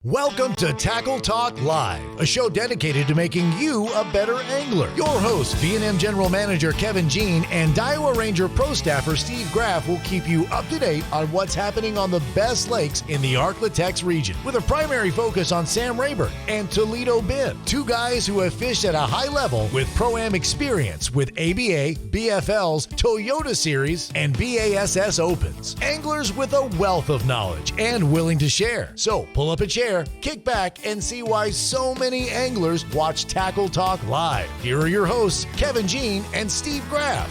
Welcome to Tackle Talk Live, a show dedicated to making you a better angler. Your host, V&M General Manager Kevin Jean and Iowa Ranger Pro Staffer Steve Graff will keep you up to date on what's happening on the best lakes in the Ark-La-Tex region, with a primary focus on Sam Rayburn and Toledo Bend, two guys who have fished at a high level with Pro-Am experience with ABA, BFLs, Toyota Series, and B.A.S.S Opens. Anglers with a wealth of knowledge and willing to share. So pull up a chair, kick back, and see why so many anglers watch Tackle Talk Live. Here are your hosts, Kevin Jean and Steve Graff.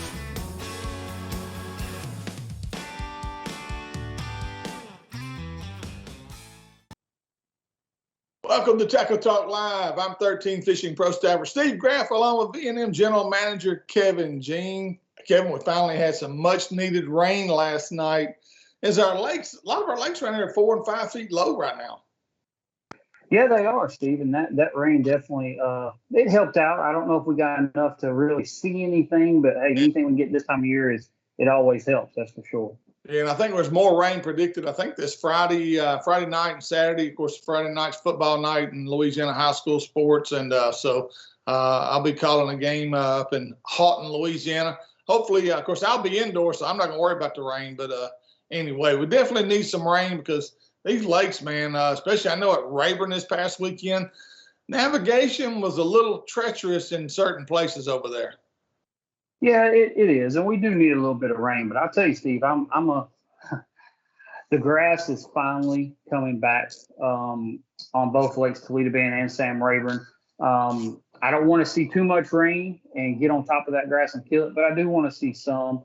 Welcome to Tackle Talk Live. I'm 13 Fishing Pro Staffer Steve Graff, along with V&M General Manager Kevin Jean. Kevin, we finally had some much-needed rain last night. As our lakes, a lot of our lakes around here are 4 and 5 feet low right now. Yeah, they are, Steve, and that rain definitely it helped out. I don't know if we got enough to really see anything, but hey, anything we get this time of year it always helps. That's for sure. Yeah, and I think there's more rain predicted. I think this Friday night and Saturday. Of course, Friday night's football night in Louisiana high school sports, and so I'll be calling a game up in Houghton, Louisiana. Hopefully, of course, I'll be indoors, so I'm not going to worry about the rain. But anyway, we definitely need some rain because these lakes, man, especially I know at Rayburn this past weekend, navigation was a little treacherous in certain places over there. Yeah, it is, and we do need a little bit of rain. But I'll tell you, Steve, the grass is finally coming back on both lakes, Toledo Bend and Sam Rayburn. I don't want to see too much rain and get on top of that grass and kill it, but I do want to see some.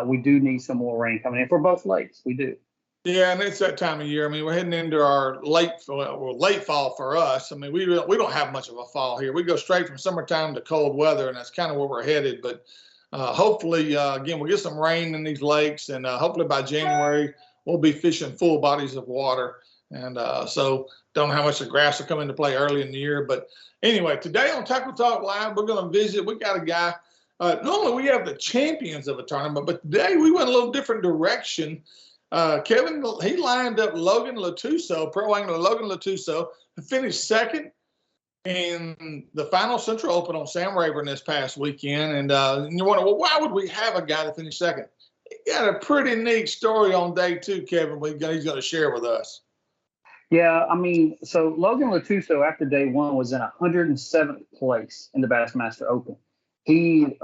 We do need some more rain coming in for both lakes. We do. Yeah, and it's that time of year. I mean, we're heading into our late fall for us. I mean, we don't have much of a fall here. We go straight from summertime to cold weather, and that's kind of where we're headed. But hopefully, again, we'll get some rain in these lakes, and hopefully by January, we'll be fishing full bodies of water. And so don't know how much the grass will come into play early in the year. But anyway, today on Tackle Talk Live, we're going to visit. We got a guy. Normally, we have the champions of a tournament, but today we went a little different direction. Kevin, he lined up Logan Latuso, pro angler Logan Latuso, to finish second in the final Central Open on Sam Rayburn this past weekend. And you wonder, well, why would we have a guy to finish second? He got a pretty neat story on day two, Kevin, he's going to share with us. Yeah, I mean, so Logan Latuso after day one was in 107th place in the Bassmaster Open. He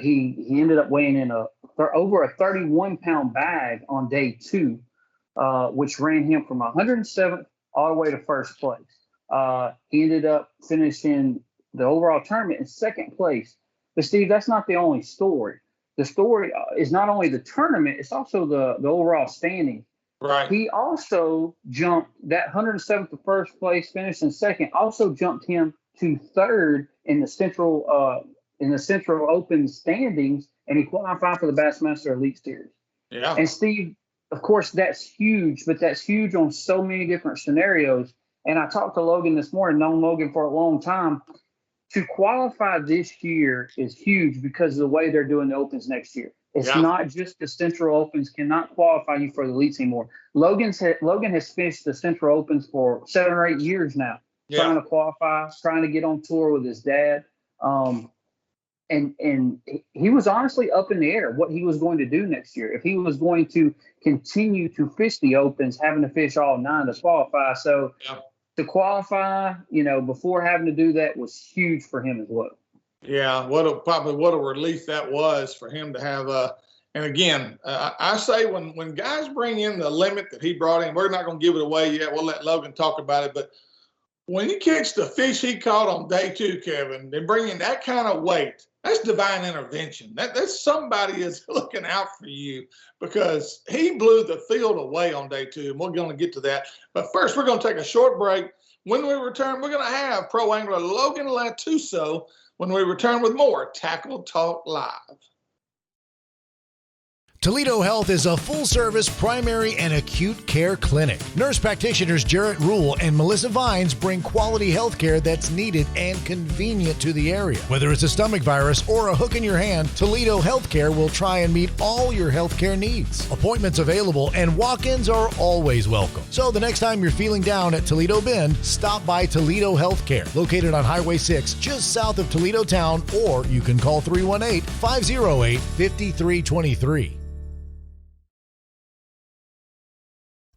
ended up weighing in over a 31-pound bag on day two, which ran him from 107th all the way to first place. He ended up finishing the overall tournament in second place. But Steve, that's not the only story. The story is not only the tournament; it's also the overall standing. Right. He also jumped that 107th to first place, finished in second. Also jumped him to third in the Central Open standings, and he qualified for the Bassmaster Elite Series. Yeah. And Steve, of course, that's huge, but that's huge on so many different scenarios. And I talked to Logan this morning, known Logan for a long time. To qualify this year is huge because of the way they're doing the Opens next year. It's not just the Central Opens cannot qualify you for the Elites anymore. Logan has finished the Central Opens for 7 or 8 years now, trying to qualify, trying to get on tour with his dad. And he was honestly up in the air what he was going to do next year. If he was going to continue to fish the Opens, having to fish all 9 to qualify. So to qualify, before having to do that was huge for him as well. Yeah, what a relief that was for him to have. And again, I say when guys bring in the limit that he brought in, we're not going to give it away yet. We'll let Logan talk about it. But when you catch the fish he caught on day two, Kevin, they bring in that kind of weight. That's divine intervention. That's somebody is looking out for you because he blew the field away on day two, and we're going to get to that. But first, we're going to take a short break. When we return, we're going to have pro angler Logan Latuso when we return with more Tackle Talk Live. Toledo Health is a full-service primary and acute care clinic. Nurse practitioners Jarrett Rule and Melissa Vines bring quality health care that's needed and convenient to the area. Whether it's a stomach virus or a hook in your hand, Toledo Healthcare will try and meet all your healthcare needs. Appointments available and walk-ins are always welcome. So the next time you're feeling down at Toledo Bend, stop by Toledo Healthcare, located on Highway 6, just south of Toledo Town, or you can call 318-508-5323.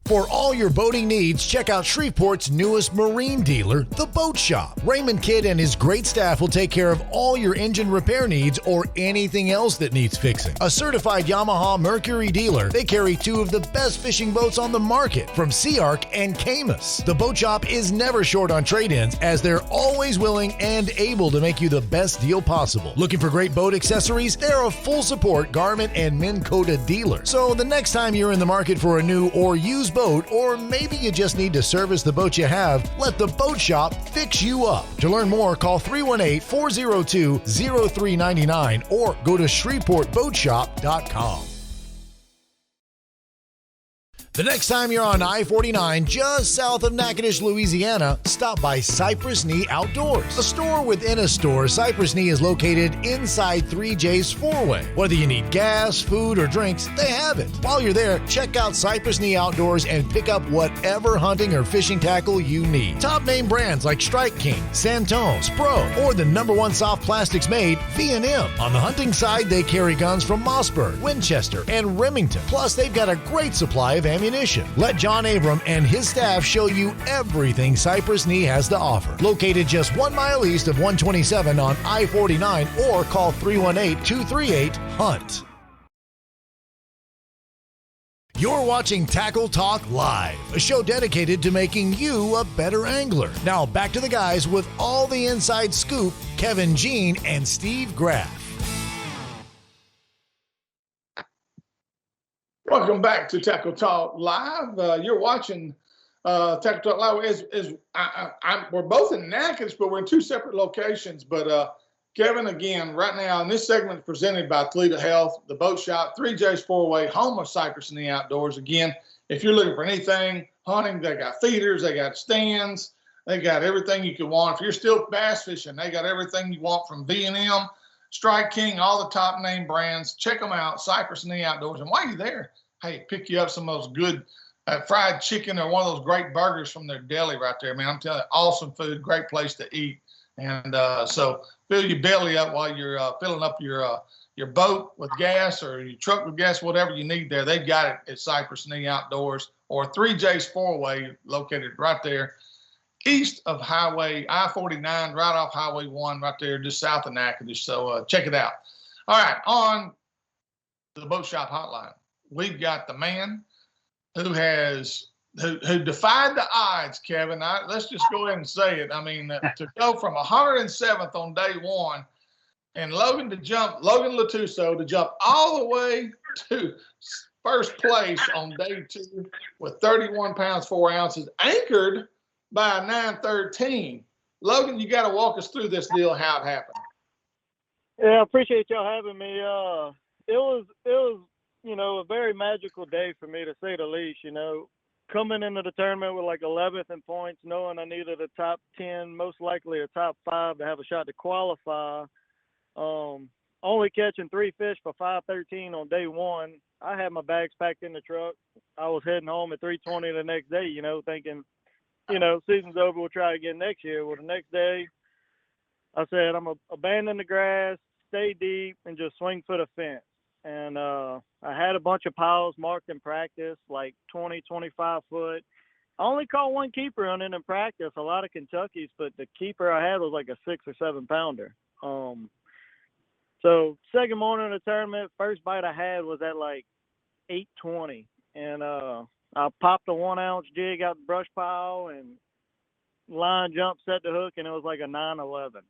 For all your boating needs, check out Shreveport's newest marine dealer, The Boat Shop. Raymond Kidd and his great staff will take care of all your engine repair needs or anything else that needs fixing. A certified Yamaha Mercury dealer, they carry two of the best fishing boats on the market from Sea Arc and Camus. The Boat Shop is never short on trade-ins, as they're always willing and able to make you the best deal possible. Looking for great boat accessories? They're a full support Garmin and Minn Kota dealer. So the next time you're in the market for a new or used boat, or maybe you just need to service the boat you have, let the Boat Shop fix you up. To learn more, call 318-402-0399 or go to ShreveportBoatShop.com. The next time you're on I-49 just south of Natchitoches, Louisiana, stop by Cypress Knee Outdoors. A store within a store, Cypress Knee is located inside 3J's Four-Way. Whether you need gas, food, or drinks, they have it. While you're there, check out Cypress Knee Outdoors and pick up whatever hunting or fishing tackle you need. Top name brands like Strike King, Santone, Spro, or the #1 soft plastics made, V&M. On the hunting side, they carry guns from Mossberg, Winchester, and Remington. Plus, they've got a great supply of ammunition. Let John Abram and his staff show you everything Cypress Knee has to offer. Located just 1 mile east of 127 on I-49, or call 318-238-HUNT. You're watching Tackle Talk Live, a show dedicated to making you a better angler. Now back to the guys with all the inside scoop, Kevin Jean and Steve Graff. Welcome back to Tackle Talk Live. You're watching Tackle Talk Live. We're both in Natchitoches, but we're in two separate locations. But Kevin, again, right now, and this segment is presented by Toledo Health, The Boat Shop, 3J's Four-Way, home of Cypress in the Outdoors. Again, if you're looking for anything hunting, they got feeders, they got stands, they got everything you could want. If you're still bass fishing, they got everything you want from V&M, Strike King, all the top name brands. Check them out, Cypress in the Outdoors. And while you're there, hey, pick you up some of those good fried chicken or one of those great burgers from their deli right there, man. I'm telling you, awesome food, great place to eat. And so fill your belly up while you're filling up your boat with gas or your truck with gas, whatever you need there. They've got it at Cypress in the Outdoors, or 3J's Four-Way, located right there east of Highway I-49, right off Highway 1, right there just south of Natchitoches. So check it out. All right, on the Boat Shop hotline, we've got the man who defied the odds, Kevin. Let's just go ahead and say it. I mean, to go from 107th on day one and Logan Latuso to jump all the way to first place on day 2 with 31 pounds, 4 ounces, anchored by a 913. Logan, you got to walk us through this deal, how it happened. Yeah, I appreciate y'all having me. It was a very magical day for me, to say the least. Coming into the tournament with like 11th in points, knowing I needed a top 10, most likely a top 5 to have a shot to qualify. Only catching 3 fish for 513 on day 1. I had my bags packed in the truck. I was heading home at 3:20 the next day, thinking, season's over, we'll try again next year. Well, the next day, I said, I'm going to abandon the grass, stay deep, and just swing for the fence. And I had a bunch of piles marked in practice, like 20, 25 foot. I only caught one keeper on it in practice, a lot of Kentuckies, but the keeper I had was like a 6 or 7 pounder. So second morning of the tournament, first bite I had was at like 8:20. And I popped a 1 ounce jig out the brush pile and line jump, set the hook, and it was like a 911.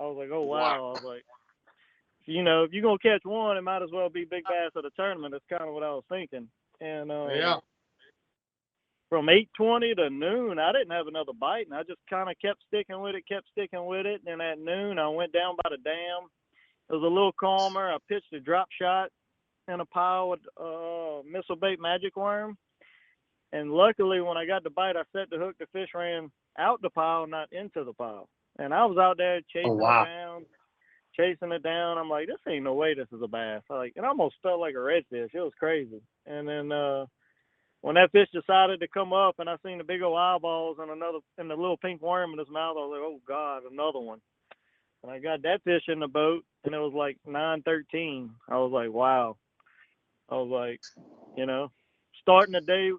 I was like, oh, wow. I was like, if you're going to catch one, it might as well be big bass of the tournament. That's kind of what I was thinking. And from 8:20 to noon, I didn't have another bite, and I just kind of kept sticking with it. And at noon, I went down by the dam. It was a little calmer. I pitched a drop shot, in a pile with missile bait magic worm. And luckily, when I got the bite, I set the hook. The fish ran out the pile, not into the pile. And I was out there chasing it down. I'm like, this ain't no way this is a bass. It almost felt like a redfish. It was crazy. And then when that fish decided to come up, and I seen the big old eyeballs and the little pink worm in his mouth, I was like, oh God, another one. And I got that fish in the boat, and it was like 9:13. I was like, wow. I was like, starting the day,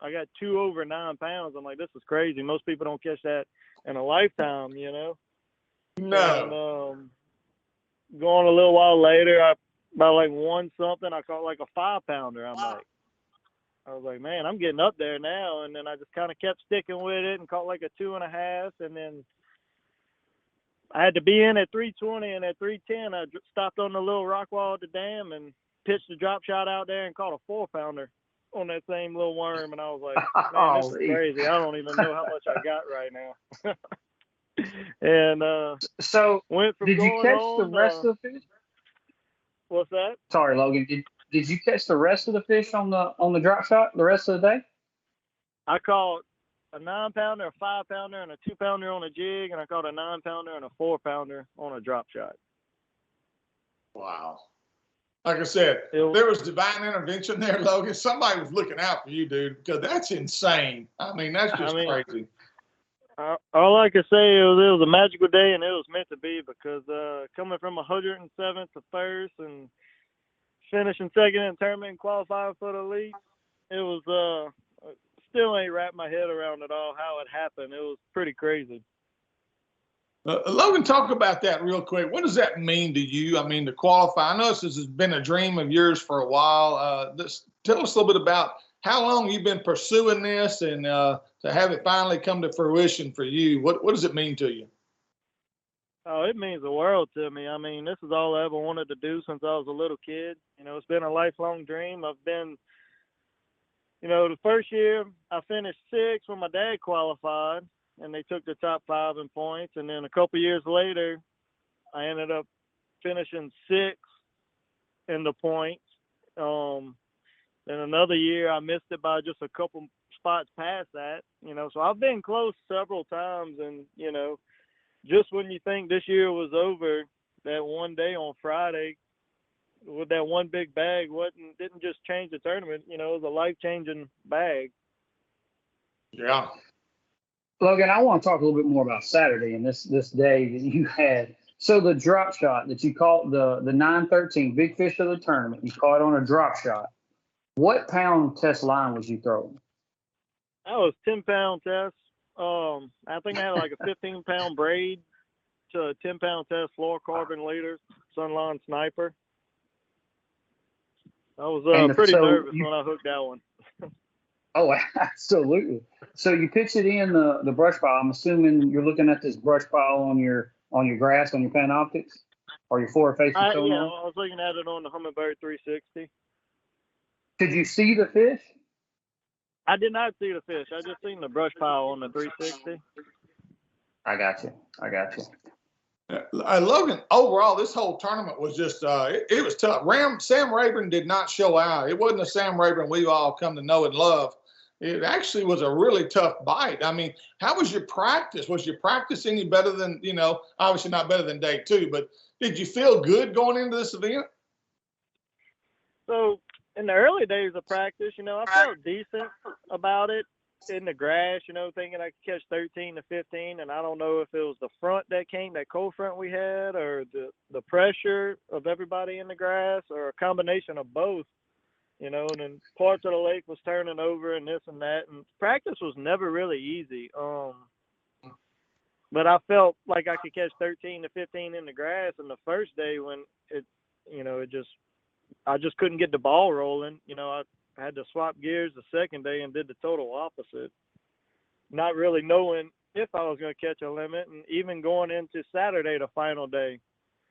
I got 2 over 9 pounds. I'm like, this is crazy. Most people don't catch that in a lifetime, No. And going a little while later, about like 1 something, I caught like a 5-pounder. I was like, man, I'm getting up there now. And then I just kind of kept sticking with it and caught like a 2.5. And then I had to be in at 320, and at 310, I stopped on the little rock wall at the dam and pitched a drop shot out there and caught a 4-pounder on that same little worm. And I was like, man, this is crazy. I don't even know how much I got right now. And so went from did you catch the rest of the fish? What's that? Sorry, Logan. Did you catch the rest of the fish on the drop shot the rest of the day? I caught a 9-pounder, a 5-pounder, and a 2-pounder on a jig, and I caught a 9-pounder and a 4-pounder on a drop shot. Wow. Like I said, there was divine intervention there, Logan. Somebody was looking out for you, dude, because that's insane. I mean, that's just crazy. All I can say is it was a magical day, and it was meant to be, because coming from 107th to first and finishing second in the tournament and qualifying for the elite, it was still ain't wrapped my head around it all how it happened. It was pretty crazy. Logan, talk about that real quick. What does that mean to you? I mean, to qualify. I know this has been a dream of yours for a while. Tell us a little bit about how long you've been pursuing this, and to have it finally come to fruition for you. What does it mean to you? Oh, it means the world to me. I mean, this is all I ever wanted to do since I was a little kid. It's been a lifelong dream. I've been, the first year I finished 6th when my dad qualified, and they took the top 5 in points. And then a couple years later, I ended up finishing 6th in the points. Then another year, I missed it by just a couple spots past that. So I've been close several times, and just when you think this year was over, that one day on Friday with that one big bag didn't just change the tournament. It was a life-changing bag. Yeah. Logan, I want to talk a little bit more about Saturday and this day that you had. So the drop shot that you caught, the 913 big fish of the tournament, you caught on a drop shot. What pound test line was you throwing? That was 10-pound test. I think I had like a 15-pound braid to a 10-pound test fluorocarbon leader Sunline Sniper. I was pretty nervous when I hooked that one. Oh, absolutely. So you pitch it in the brush pile. I'm assuming you're looking at this brush pile on your grass, on your Panoptics, or your forward-facing sonar? Yeah, I was looking at it on the Humminbird 360. Could you see the fish? I did not see the fish. I just seen the brush pile on the 360. I got you. Logan, overall, this whole tournament was just, it was tough. Sam Rayburn did not show out. It wasn't the Sam Rayburn we've all come to know and love. It actually was a really tough bite. I mean, how was your practice? Was your practice any better than, obviously not better than day 2, but did you feel good going into this event? So in the early days of practice, I felt decent about it in the grass, thinking I could catch 13 to 15. And I don't know if it was the front that cold front we had, or the pressure of everybody in the grass, or a combination of both, and then parts of the lake was turning over and this and that. And practice was never really easy. But I felt like I could catch 13 to 15 in the grass. And the first day when I just couldn't get the ball rolling. I had to swap gears the second day and did the total opposite, not really knowing if I was going to catch a limit. And even going into Saturday, the final day,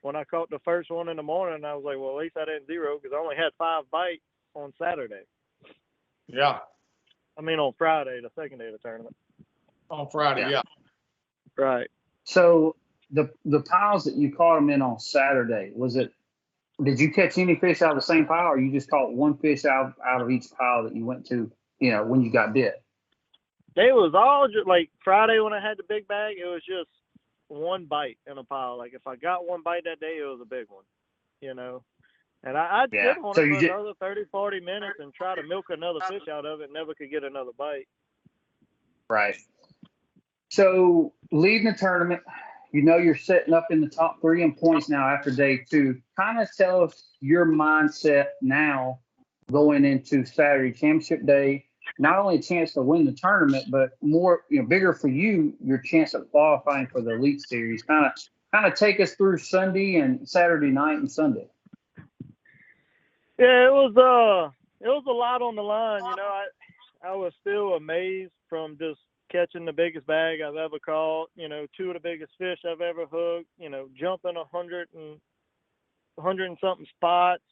when I caught the first one in the morning, I was like, well, at least I didn't zero, because I only had 5 bites on Saturday. Yeah. I mean, on Friday, the second day of the tournament. On Friday, yeah. Right. So the piles that you caught them in on Saturday, was it Did you catch any fish out of the same pile, or you just caught one fish out of each pile that you went to, when you got bit? They was all just like Friday when I had the big bag, it was just one bite in a pile. Like if I got one bite that day, it was a big one, And I'd sit on So it you for just another 30, 40 minutes and try to milk another fish out of it, never could get another bite. right. So leading the tournament, you're setting up in the top 3 in points now after day 2. Kind of tell us your mindset now going into Saturday championship day. Not only a chance to win the tournament, but more, bigger for you, your chance of qualifying for the Elite Series. Kind of take us through Sunday and Saturday night and Sunday. Yeah, it was a lot on the line. I was still amazed from just catching the biggest bag I've ever caught. 2 of the biggest fish I've ever hooked. Jumping 100 and something spots.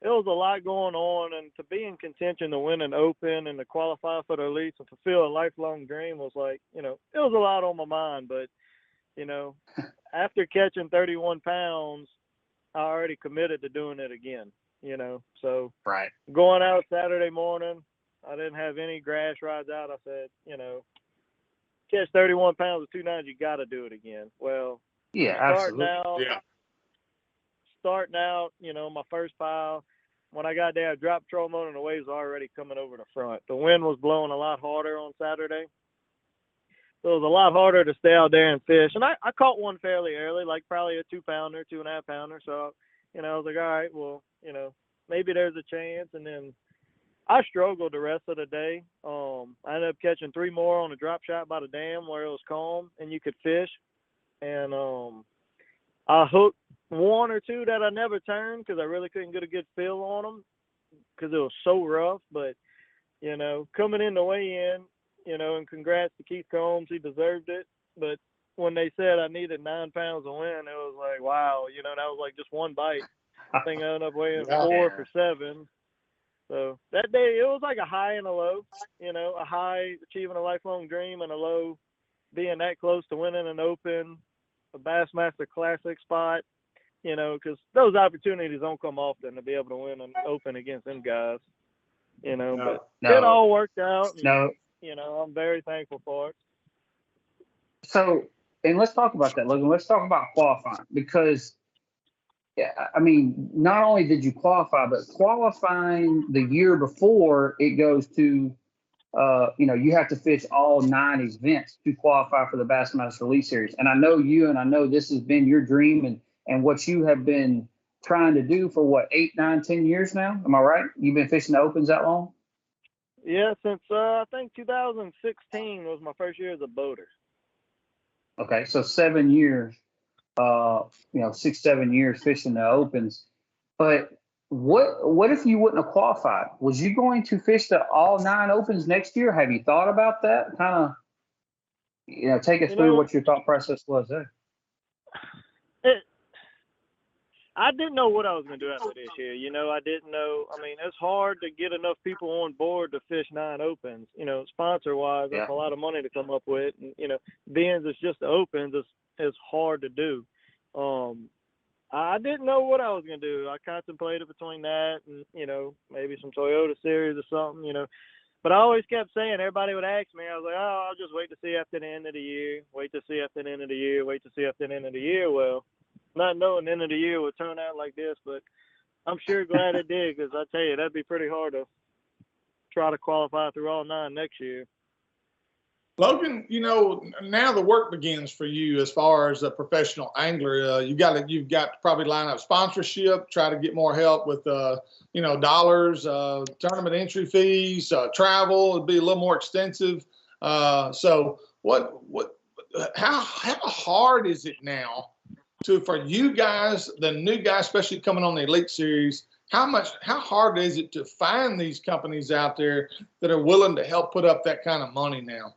It was a lot going on, and to be in contention to win an Open and to qualify for the Elites and fulfill a lifelong dream was like, it was a lot on my mind. But, after catching 31 pounds, I already committed to doing it again, So right. Going out Saturday morning, I didn't have any grass rods out. I said, catch 31 pounds with 2 nines, you got to do it again. Well, yeah, absolutely. Starting out, my first pile, when I got there, I dropped troll mode and the waves were already coming over the front. The wind was blowing a lot harder on Saturday. So it was a lot harder to stay out there and fish. And I caught one fairly early, like probably a 2-pounder, 2.5-pounder. So, I was like, all right, well, maybe there's a chance. And then I struggled the rest of the day. I ended up catching 3 more on a drop shot by the dam where it was calm and you could fish. And I hooked 1 or 2 that I never turned because I really couldn't get a good feel on them because it was so rough. But, coming in the weigh-in, and congrats to Keith Combs. He deserved it. But when they said I needed 9 pounds to win, it was like, wow, that was like just one bite. I think I ended up weighing 4 for 7. So that day, it was like a high and a low, a high achieving a lifelong dream and a low being that close to winning an Open, a Bassmaster Classic spot, because those opportunities don't come often to be able to win an Open against them guys, but it all worked out. And, I'm very thankful for it. So, and let's talk about that, Logan. Let's talk about qualifying because, I mean, not only did you qualify, but qualifying the year before it goes to, you have to fish all 9 events to qualify for the Bassmaster Elite Series. And I know you, and I know this has been your dream and what you have been trying to do for what, 8, 9, 10 years now? Am I right? You've been fishing the Opens that long? Yeah, since I think 2016 was my first year as a boater. Okay, so 7 years, 6, 7 years fishing the Opens. But what if you wouldn't have qualified? Was you going to fish the all 9 Opens next year? Have you thought about that? Kind of, take us through what your thought process was there. I didn't know what I was going to do after this year. I didn't know. I mean, it's hard to get enough people on board to fish 9 Opens. Sponsor-wise, that's a lot of money to come up with. And, being it's just the Opens, it's hard to do. I didn't know what I was going to do. I contemplated between that and, maybe some Toyota Series or something, But I always kept saying, everybody would ask me, I was like, oh, I'll just wait to see after the end of the year, wait to see after the end of the year, wait to see after the end of the year. Well, not knowing the end of the year would turn out like this, but I'm sure glad it did because I tell you, that'd be pretty hard to try to qualify through all 9 next year. Logan, now the work begins for you as far as a professional angler. You've got to probably line up sponsorship, try to get more help with, dollars, tournament entry fees, travel. It'd be a little more extensive. So how hard is it now for you guys, the new guys, especially coming on the Elite Series? How hard is it to find these companies out there that are willing to help put up that kind of money now?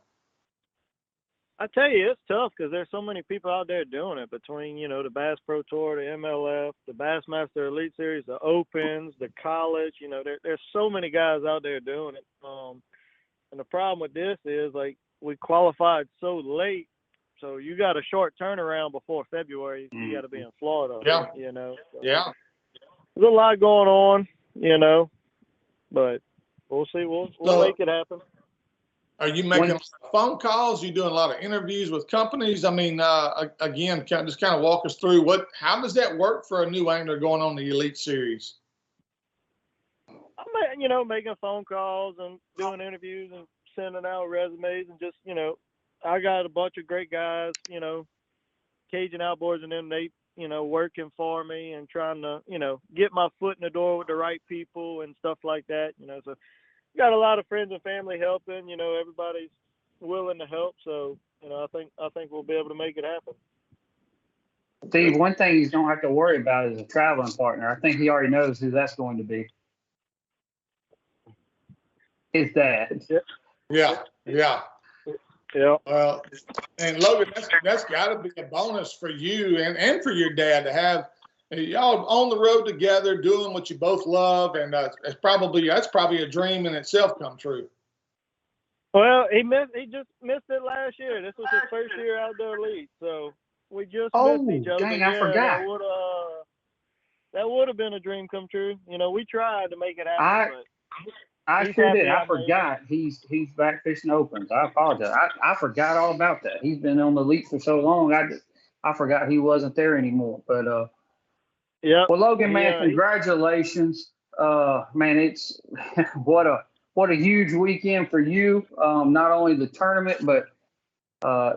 I tell you, it's tough because there's so many people out there doing it between, the Bass Pro Tour, the MLF, the Bassmaster Elite Series, the Opens, the college, there's so many guys out there doing it. And the problem with this is, like, we qualified so late, So you got a short turnaround before February. You got to be in Florida. Yeah. You know. So Yeah. there's a lot going on, you know, but we'll see. We'll make it happen. Are you making phone calls? You doing a lot of interviews with companies? I mean, again, just kind of walk us through how does that work for a new angler going on the Elite Series? I'm, you know, making phone calls and doing interviews and sending out resumes and just, you know, I got a bunch of great guys, you know, Cajun Outboards and them, they, you know, working for me and trying to, you know, get my foot in the door with the right people and stuff like that, you know. So got a lot of friends and family helping, you know, everybody's willing to help. So, you know, I think we'll be able to make it happen. Steve, one thing you don't have to worry about is a traveling partner. I think he already knows who that's going to be. His dad. Yeah. Yeah. And Logan, that's got to be a bonus for you and for your dad to have y'all on the road together doing what you both love, and that's probably a dream in itself come true. Well, he just missed it last year. This was his first year outdoor elite, so we just missed each other. Dang, I forgot. That would have been a dream come true. You know, we tried to make it happen, but I sure did. I forgot he's back fishing opens. I apologize. I forgot all about that. He's been on the Elite for so long. I forgot he wasn't there anymore. But yeah. Well, Logan, man, congratulations. Man, it's what a huge weekend for you. Not only the tournament, but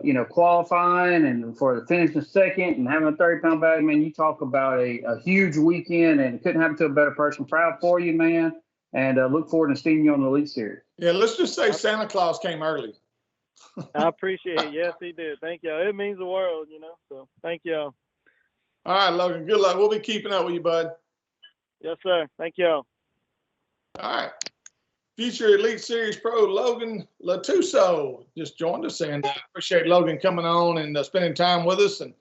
you know, qualifying and for the finishing second and having a 30-pound bag. Man, you talk about a huge weekend, and it couldn't happen to a better person. Proud for you, man. And look forward to seeing you on the Elite Series. Yeah, let's just say Santa Claus came early. I appreciate it. Yes, he did. Thank y'all. It means the world, you know. So thank y'all. All right, Logan. Good luck. We'll be keeping up with you, bud. Yes, sir. Thank y'all. All right. Future Elite Series Pro Logan Latuso just joined us, and I appreciate Logan coming on and spending time with us and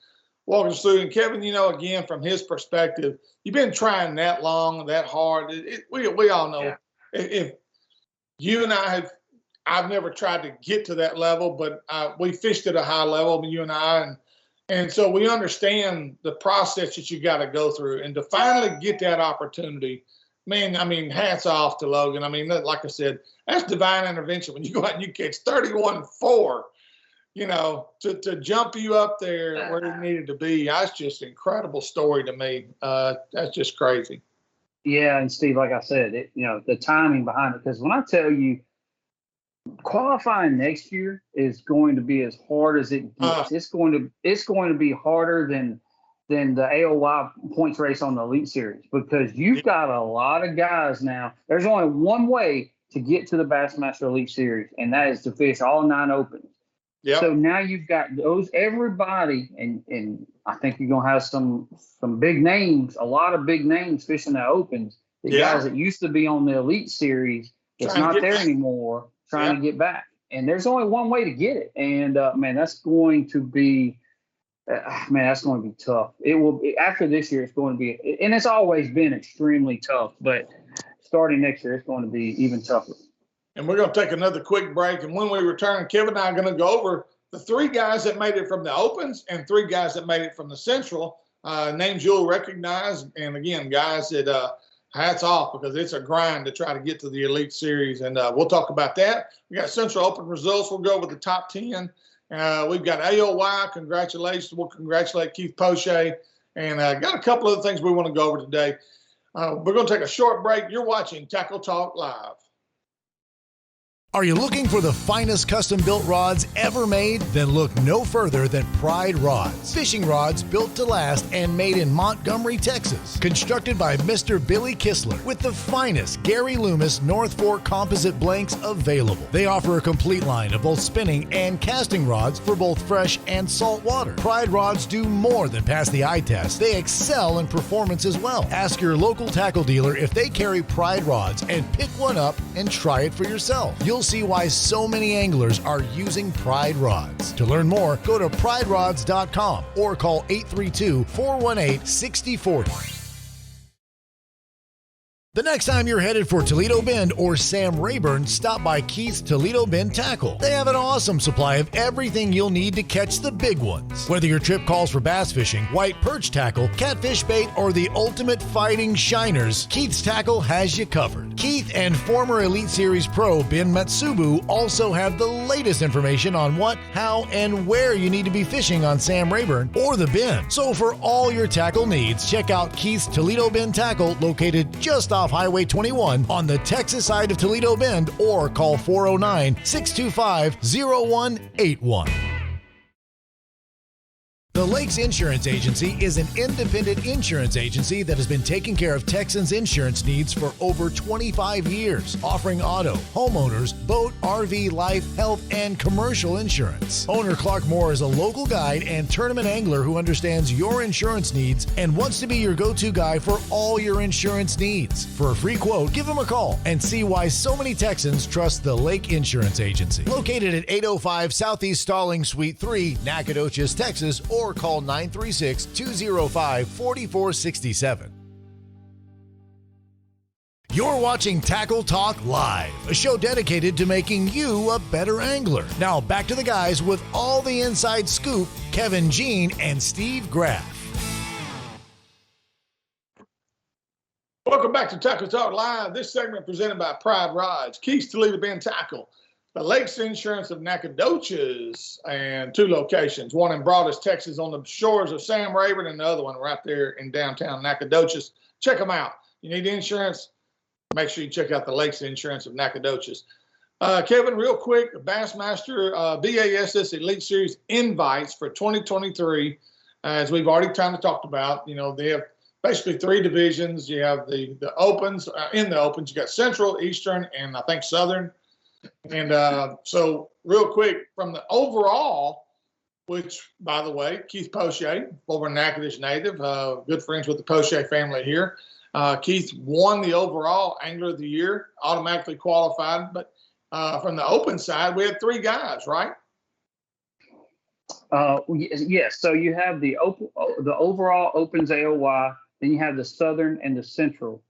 walking us through. And Kevin, you know, again, from his perspective, you've been trying that long, that hard. We all know if you and I've never tried to get to that level, but we fished at a high level, you and I, and so we understand the process that you got to go through, and to finally get that opportunity, man, I mean, hats off to Logan. I mean, like I said, that's divine intervention when you go out and you catch 31-4. You know, to jump you up there where it needed to be, that's just an incredible story to me. That's just crazy. Yeah, and Steve, like I said, you know, the timing behind it, because when I tell you qualifying next year is going to be as hard as it gets. It's going to be harder than the AOY points race on the Elite Series, because you've got a lot of guys now. There's only one way to get to the Bassmaster Elite Series, and that is to fish all 9 opens. Yep. So now you've got everybody, and I think you're gonna have some big names, a lot of big names fishing the opens. The guys that used to be on the Elite Series, it's not there anymore, trying to get back. And there's only one way to get it. And man, that's going to be tough. It will be, after this year, it's going to be, and it's always been extremely tough, but starting next year, it's going to be even tougher. And we're going to take another quick break. And when we return, Kevin and I are going to go over the 3 guys that made it from the Opens and 3 guys that made it from the Central. Names you'll recognize. And again, guys, hats off, because it's a grind to try to get to the Elite Series. And we'll talk about that. We got Central Open results. We'll go over the top 10. We've got AOY. Congratulations. We'll congratulate Keith Poche. And got a couple other things we want to go over today. We're going to take a short break. You're watching Tackle Talk Live. Are you looking for the finest custom-built rods ever made? Then look no further than Pride Rods. Fishing rods built to last and made in Montgomery, Texas. Constructed by Mr. Billy Kistler with the finest Gary Loomis North Fork composite blanks available. They offer a complete line of both spinning and casting rods for both fresh and salt water. Pride Rods do more than pass the eye test. They excel in performance as well. Ask your local tackle dealer if they carry Pride Rods and pick one up and try it for yourself. You'll see why so many anglers are using Pride Rods. To learn more, go to priderods.com or call 832-418-6040. The next time you're headed for Toledo Bend or Sam Rayburn, stop by Keith's Toledo Bend Tackle. They have an awesome supply of everything you'll need to catch the big ones. Whether your trip calls for bass fishing, white perch tackle, catfish bait, or the ultimate fighting shiners, Keith's Tackle has you covered. Keith and former Elite Series pro Ben Matsubu also have the latest information on what, how, and where you need to be fishing on Sam Rayburn or the Bend. So for all your tackle needs, check out Keith's Toledo Bend Tackle, located just off Highway 21 on the Texas side of Toledo Bend, or call 409-625-0181. The Lakes Insurance Agency is an independent insurance agency that has been taking care of Texans' insurance needs for over 25 years, offering auto, homeowners, boat, RV, life, health, and commercial insurance. Owner Clark Moore is a local guide and tournament angler who understands your insurance needs and wants to be your go-to guy for all your insurance needs. For a free quote, give him a call and see why so many Texans trust the Lake Insurance Agency. Located at 805 Southeast Stalling Suite 3, Nacogdoches, Texas, or call 936-205-4467. You're watching Tackle Talk Live, a show dedicated to making you a better angler. Now back to the guys with all the inside scoop, Kevin Jean and Steve Graff. Welcome back to Tackle Talk Live. This segment presented by Pride Rods, Keith's Toledo Bend Tackle, the Lakes Insurance of Nacogdoches, and 2 locations, one in Broadus, Texas on the shores of Sam Rayburn, and the other one right there in downtown Nacogdoches. Check them out. You need insurance, make sure you check out the Lakes Insurance of Nacogdoches. Kevin, real quick, Bassmaster B.A.S.S. Elite Series invites for 2023, as we've already kind of talked about. You know, they have basically 3 divisions. You have the Opens. In the Opens, you got Central, Eastern, and I think Southern. And so real quick, from the overall, which, by the way, Keith Poche, former Natchitoches native, good friends with the Poche family here. Keith won the overall Angler of the Year, automatically qualified. But from the Open side, we had 3 guys, right? Yes. So you have the overall Opens AOY, then you have the Southern and the Central,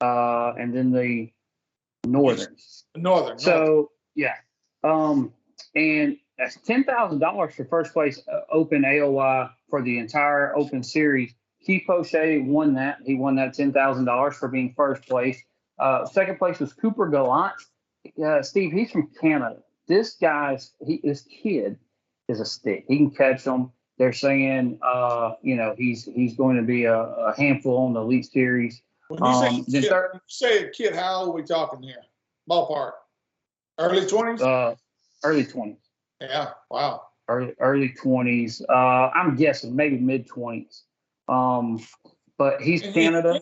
and then the Northerns. Northern. So yeah, and that's $10,000 for first place Open AOY for the entire Open Series. Keith Poche won that. He won that $10,000 for being first place. Second place was Cooper Gallant. Steve, he's from Canada. This kid is a stick. He can catch them. They're saying, he's going to be a handful on the Elite Series. When you say a kid, how old are we talking here? Ballpark. Early 20s? Early 20s. Yeah, wow. Early 20s. I'm guessing maybe mid 20s. But he's Canada.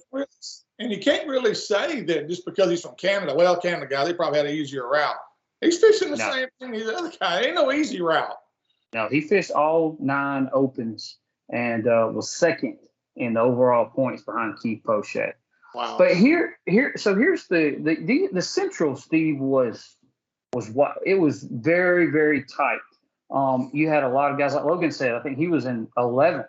You can't really say that just because he's from Canada. Well, Canada guy, they probably had an easier route. He's fishing the same thing as the other guy. Ain't no easy route. No, he fished all 9 Opens and was second in the overall points behind Keith Poche. Wow. But here's the Central, Steve, was what it was very, very tight. You had a lot of guys, like Logan said, I think he was in 11th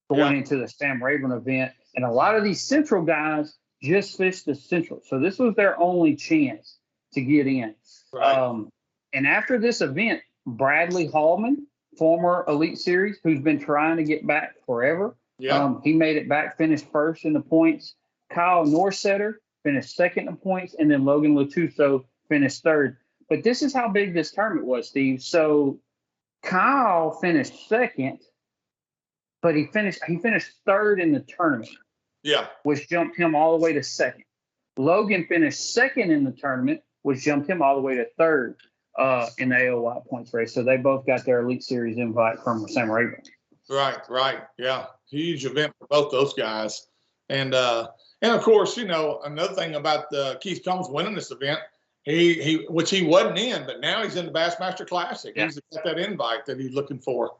going into the Sam Rayburn event. And a lot of these Central guys just fished the Central. So this was their only chance to get in. Right. And after this event, Bradley Hallman, former Elite Series, who's been trying to get back forever, he made it back, finished first in the points. Kyle Norsetter finished second in points, and then Logan Latuso finished third. But this is how big this tournament was, Steve. So Kyle finished second, but he finished third in the tournament. Yeah. Which jumped him all the way to second. Logan finished second in the tournament, which jumped him all the way to third in the AOY points race. So they both got their Elite Series invite from Sam Rayburn. Right. Yeah. Huge event for both those guys. And of course, another thing about Keith Combs winning this event, which he wasn't in, but now he's in the Bassmaster Classic. Yeah. He's got that invite that he's looking for.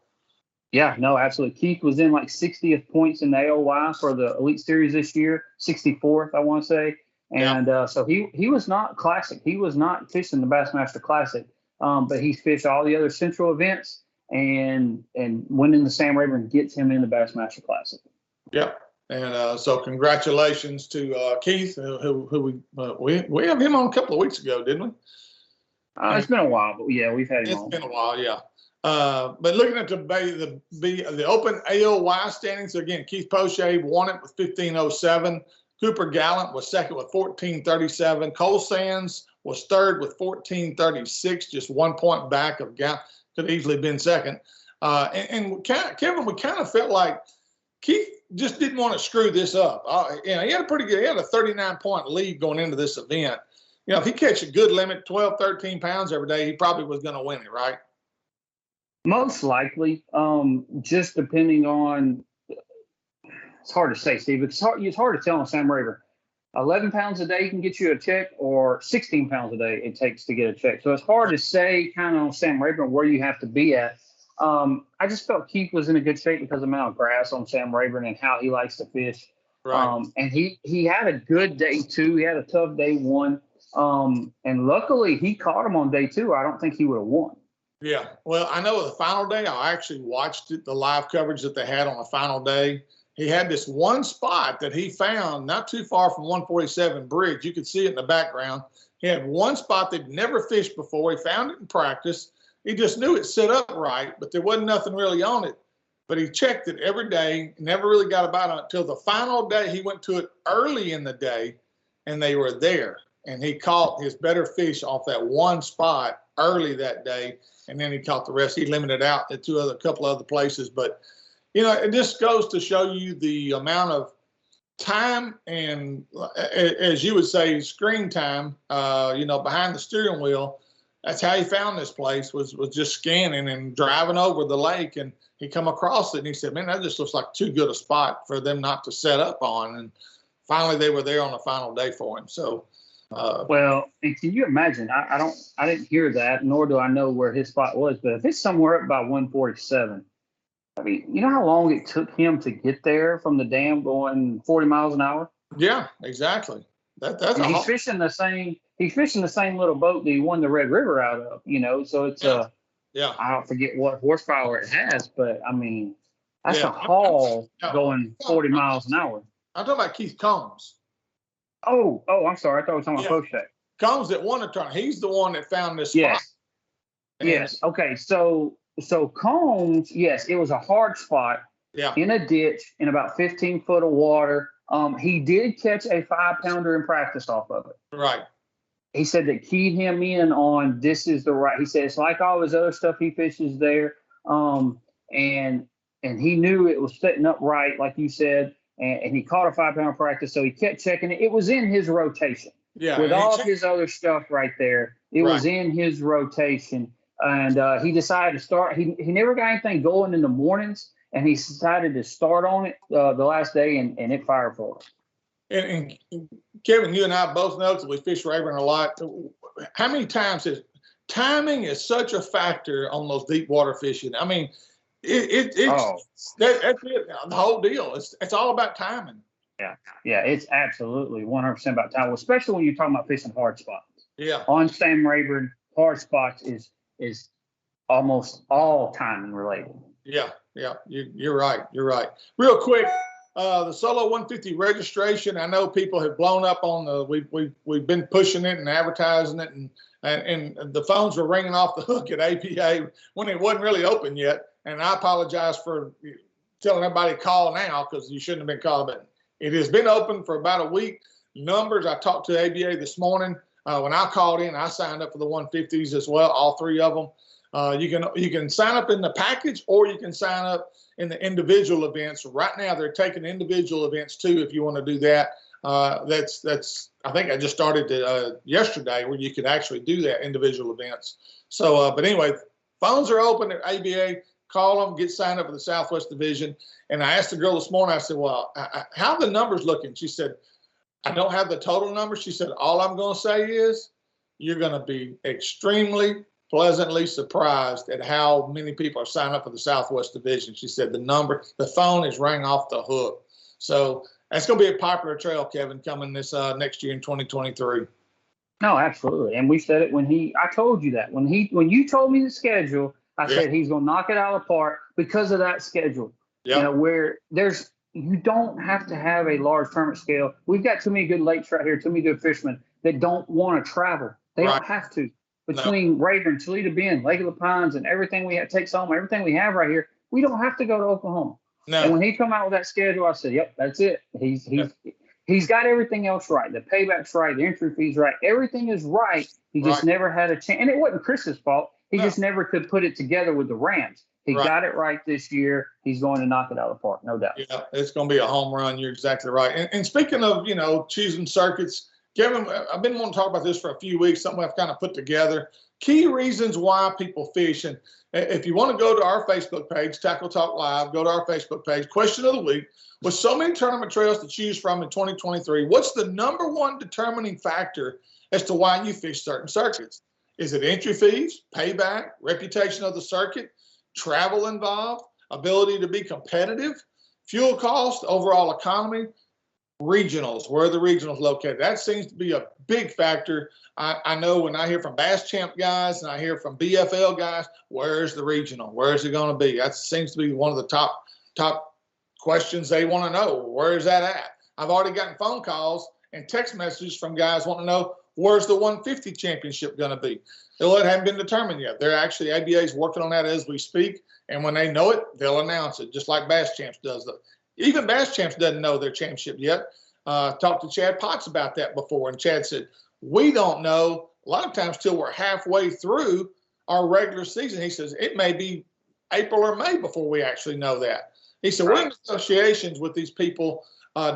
Yeah, no, absolutely. Keith was in like 60th points in the AOY for the Elite Series this year, 64th, I want to say. And so he was not classic. He was not fishing the Bassmaster Classic, but he's fished all the other Central events, and winning the Sam Rayburn gets him in the Bassmaster Classic. Yeah. And so congratulations to Keith, who we have him on a couple of weeks ago, didn't we? It's been a while, but yeah, we've had him It's on. been a while, yeah. But looking at the Open AOY standings, again, Keith Poche won it with 15:07. Cooper Gallant was second with 14:37. Cole Sands was third with 14:36, just 1 point back of Gallant. Could have easily been second. Kevin, we kind of felt like Keith just didn't want to screw this up. He had a 39-point lead going into this event. If he catch a good limit, 12, 13 pounds every day, he probably was going to win it, right? Most likely, just depending on. It's hard to say, Steve. It's hard to tell on Sam Rayburn. 11 pounds a day can get you a check, or 16 pounds a day it takes to get a check. So it's hard to say kind of on Sam Rayburn where you have to be at. I just felt Keith was in a good shape because of the amount of grass on Sam Rayburn and how he likes to fish. Right. And he had a good day two. He had a tough day one. And luckily he caught him on day two. I don't think he would have won. Yeah. Well, I know the final day, I actually watched the live coverage that they had on the final day. He had this one spot that he found not too far from 147 Bridge. You could see it in the background. He had one spot that he'd never fished before. He found it in practice. He just knew it set up right, but there wasn't nothing really on it. But he checked it every day, never really got about it until the final day. He went to it early in the day, and they were there. And he caught his better fish off that one spot early that day, and then he caught the rest. He limited out at a couple other places. But, it just goes to show you the amount of time and, as you would say, screen time, behind the steering wheel. That's how he found this place, was just scanning and driving over the lake. And he come across it, and he said, man, that just looks like too good a spot for them not to set up on. And finally, they were there on the final day for him. So, well, and can you imagine? I didn't hear that, nor do I know where his spot was. But if it's somewhere up by 147, I mean, you know how long it took him to get there from the dam going 40 miles an hour? Yeah, exactly. He's fishing the same little boat that he won the Red River out of. So it's I don't forget what horsepower it has, but I mean, that's a haul going 40 miles an hour. I'm talking about Keith Combs. Oh, I'm sorry. I thought we were talking about Poche. Combs that won the tournament. He's the one that found this spot. Yes. Okay. So Combs, yes, it was a hard spot in a ditch in about 15 foot of water. He did catch a 5-pounder in practice off of it. Right. He said that keyed him in on this is the right. He said it's like all his other stuff he fishes there. And he knew it was setting up right, like you said. And he caught a 5-pounder practice, so he kept checking it. It was in his rotation. Yeah. With all of his other stuff right there, it was in his rotation. And he decided to start. He never got anything going in the mornings, and he decided to start on it the last day, and it fired for him. And Kevin, you and I both know that we fish Rayburn a lot. How many times timing is such a factor on those deep water fishing? I mean, that's it. The whole deal. It's all about timing. Yeah, it's absolutely 100% about time, especially when you're talking about fishing hard spots. Yeah. On Sam Rayburn, hard spots is almost all timing related. Yeah. You're right. Real quick, the Solo 150 registration. I know people have blown up on we've been pushing it and advertising it, and the phones were ringing off the hook at APA when it wasn't really open yet. And I apologize for telling everybody call now, because you shouldn't have been calling. But it has been open for about a week. Numbers, I talked to ABA this morning. When I called in, I signed up for the 150s as well, all three of them. You can sign up in the package, or you can sign up in the individual events. Right now, they're taking individual events too, if you want to do that. That's I think I just started yesterday, where you could actually do that, individual events. So, but anyway, phones are open at ABA. Call them, get signed up for the Southwest Division. And I asked the girl this morning, I said, well, how are the numbers looking? She said, I don't have the total numbers. She said, all I'm going to say is you're going to be extremely pleasantly surprised at how many people are signing up for the Southwest Division. She said the phone is rang off the hook. So that's going to be a popular trail, Kevin, coming this next year in 2023. No, absolutely. And we said it I told you that when you told me the schedule, I said he's going to knock it out of the park because of that schedule. Yeah. Where there's you don't have to have a large tournament scale. We've got too many good lakes right here, too many good fishermen that don't want to travel. They Right. don't have to. No. Between Rayburn, Toledo Bend, Lake of the Pines, and everything we have takes home, everything we have right here, we don't have to go to Oklahoma. And No. when he come out with that schedule, I said, "Yep, that's it. He's got everything else right. The payback's right. The entry fee's right. Everything is right. He just Right. never had a chance. And it wasn't Chris's fault. He No. just never could put it together with the Rams. He Right. got it right this year. He's going to knock it out of the park, no doubt." Yeah, it's going to be a home run. You're exactly right. And speaking of, choosing circuits, Kevin, I've been wanting to talk about this for a few weeks, something I've kind of put together. Key reasons why people fish. And if you want to go to our Facebook page, Tackle Talk Live, go to our Facebook page, question of the week. With so many tournament trails to choose from in 2023, what's the number one determining factor as to why you fish certain circuits? Is it entry fees, payback, reputation of the circuit, travel involved, ability to be competitive, fuel cost, overall economy, regionals? Where are the regionals located? That seems to be a big factor. I know when I hear from Bass Champ guys and I hear from BFL guys, where's the regional? Where is it going to be? That seems to be one of the top questions they want to know. Where is that at? I've already gotten phone calls and text messages from guys wanting to know, where's the 150 championship going to be? Well, it hasn't been determined yet. They're actually, ABA is working on that as we speak. And when they know it, they'll announce it, just like Bass Champs does. Even Bass Champs doesn't know their championship yet. Talked to Chad Potts about that before, and Chad said, we don't know a lot of times till we're halfway through our regular season. He says it may be April or May before we actually know that. He said, we're in negotiations with these people,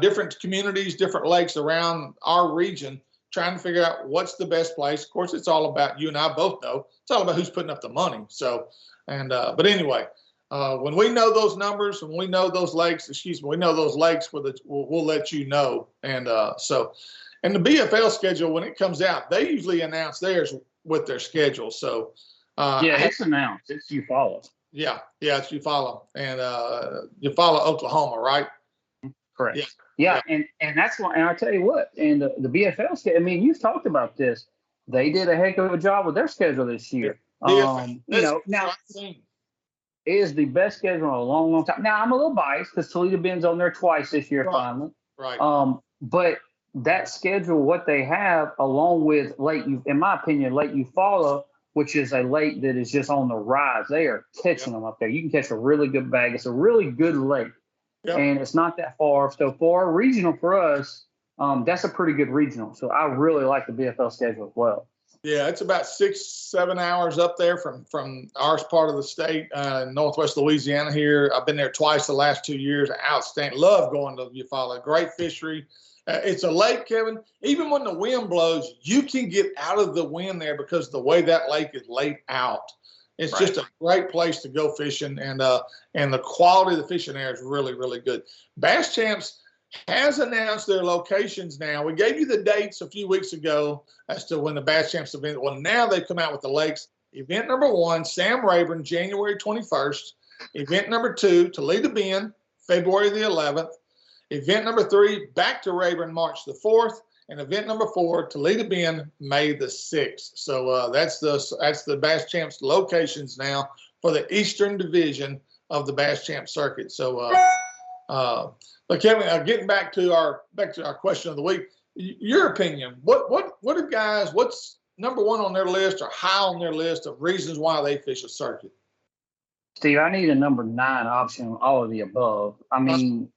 different communities, different lakes around our region, trying to figure out what's the best place. Of course, it's all about, you and I both know, it's all about who's putting up the money. So, but anyway, when we know those numbers, when we know those lakes, we know those lakes, we'll let you know. And and the BFL schedule, when it comes out, they usually announce theirs with their schedule. So, it's announced. It's you follow. Yeah, it's you follow. And you follow Oklahoma, right? Correct. Yeah. And that's why, and I'll tell you what, and the BFL schedule, I mean, you've talked about this. They did a heck of a job with their schedule this year. Now it is the best schedule in a long, long time. Now I'm a little biased because Toledo Bend's on there twice this year, finally. Right. But that schedule, what they have, along with in my opinion, Lake Eufaula, which is a lake that is just on the rise. They are catching them up there. You can catch a really good bag. It's a really good lake. Yep. And it's not that far. So for a regional for us, that's a pretty good regional. So I really like the BFL schedule as well. Yeah, it's about 6-7 hours up there from our part of the state, Northwest Louisiana here. I've been there twice the last 2 years. Outstanding. Love going to Eufaula. Great fishery. It's a lake, Kevin. Even when the wind blows, you can get out of the wind there because the way that lake is laid out. It's just a great place to go fishing, and the quality of the fishing there is really, really good. Bass Champs has announced their locations now. We gave you the dates a few weeks ago as to when the Bass Champs event. Well, now they've come out with the lakes. Event number 1, Sam Rayburn, January 21st. Event number 2, Toledo Bend, February the 11th. Event number 3, back to Rayburn, March the 4th. And event number 4, Toledo Bend, May the 6th. So that's the Bass Champs locations now for the Eastern Division of the Bass Champ circuit. So, but Kevin, getting back to our question of the week, your opinion, what's number 1 on their list or high on their list of reasons why they fish a circuit? Steve, I need a number 9 option, all of the above. I mean,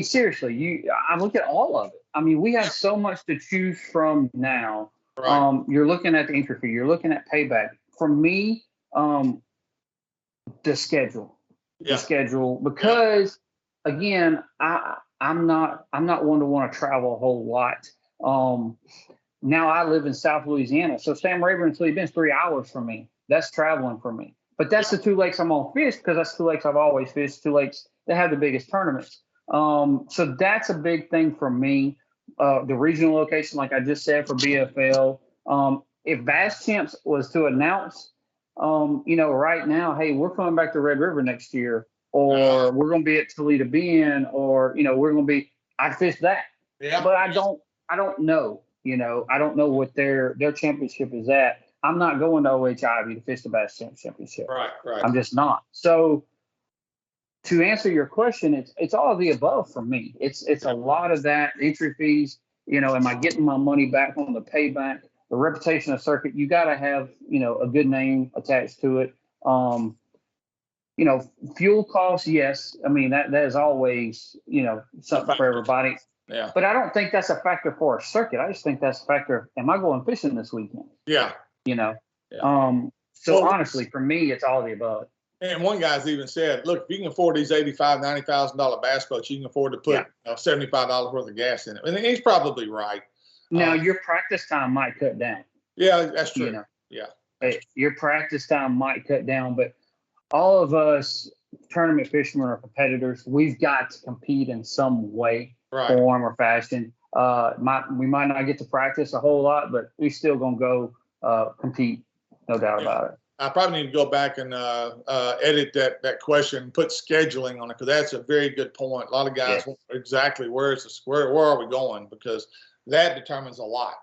seriously, I look at all of it. I mean, we have so much to choose from now. Right. You're looking at the entry fee. You're looking at payback. For me, the schedule. Yeah. The schedule, because again, I'm not one to want to travel a whole lot. Now I live in South Louisiana, so Sam Rayburn and Toledo Bend is 3 hours from me. That's traveling for me. But that's the 2 lakes I'm on fish because that's 2 lakes I've always fished. 2 lakes that have the biggest tournaments. So that's a big thing for me. The regional location, like I just said, for BFL. If Bass Champs was to announce, right now, hey, we're coming back to Red River next year, or we're going to be at Toledo Bend, or we're going to be, I'd fish that. Yeah. But I don't know. I don't know what their championship is at. I'm not going to OHIV to fish the Bass Champs Championship. Right. I'm just not. So to answer your question, it's all of the above for me. It's a lot of that, entry fees. You know, am I getting my money back on the payback? The reputation of circuit, you got to have, you know, a good name attached to it. You know, fuel costs, yes. I mean, that is always, you know, something for everybody. Yeah. But I don't think that's a factor for a circuit. I just think that's a factor of, am I going fishing this weekend? Yeah. You know? Yeah. So honestly, for me, it's all of the above. And one guy's even said, look, if you can afford these $85,000, $90,000 bass boats, you can afford to put $75 worth of gas in it. And he's probably right. Now, your practice time might cut down. Yeah, that's true. You know? Yeah. Your practice time might cut down, but all of us tournament fishermen or competitors, we've got to compete in some way, form, or fashion. We might not get to practice a whole lot, but we still gonna go compete, no doubt about it. I probably need to go back and edit that question, put scheduling on it, because that's a very good point. A lot of guys want exactly where are we going, because that determines a lot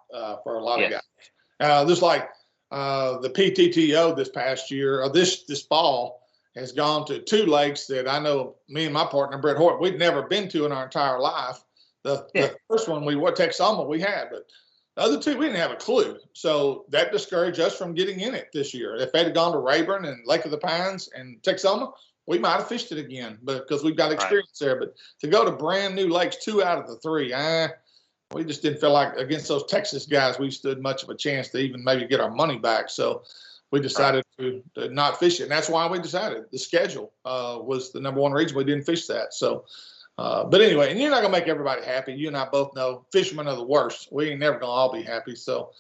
for a lot of guys. Just like the PTTO this past year, or this fall, has gone to 2 lakes that I know me and my partner, Brett Hort, we'd never been to in our entire life. The first one, Texoma, we had, but the other 2, we didn't have a clue. So that discouraged us from getting in it this year. If they'd have gone to Rayburn and Lake of the Pines and Texoma, we might have fished it again, because we've got experience there. But to go to brand new lakes, 2 out of the 3, we just didn't feel like against those Texas guys we stood much of a chance to even maybe get our money back. So we decided to not fish it. And that's why we decided the schedule was the number one reason we didn't fish that. So, but anyway, and you're not going to make everybody happy. You and I both know fishermen are the worst. We ain't never going to all be happy. So,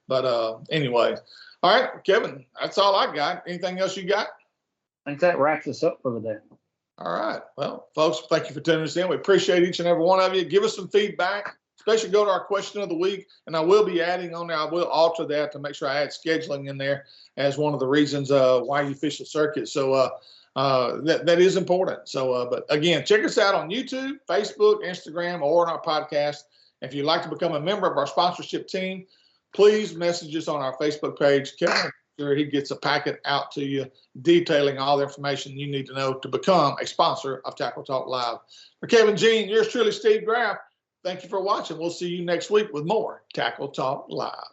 but anyway. All right, Kevin, that's all I got. Anything else you got? I think that wraps us up for the day. All right. Well, folks, thank you for tuning us in. We appreciate each and every one of you. Give us some feedback. Especially go to our question of the week, and I will be adding on there. I will alter that to make sure I add scheduling in there as one of the reasons why you fish the circuit. So that is important. So, but again, check us out on YouTube, Facebook, Instagram, or on our podcast. If you'd like to become a member of our sponsorship team, please message us on our Facebook page. Kevin, sure he gets a packet out to you detailing all the information you need to know to become a sponsor of Tackle Talk Live. For Kevin Jean, yours truly, Steve Graff. Thank you for watching. We'll see you next week with more Tackle Talk Live.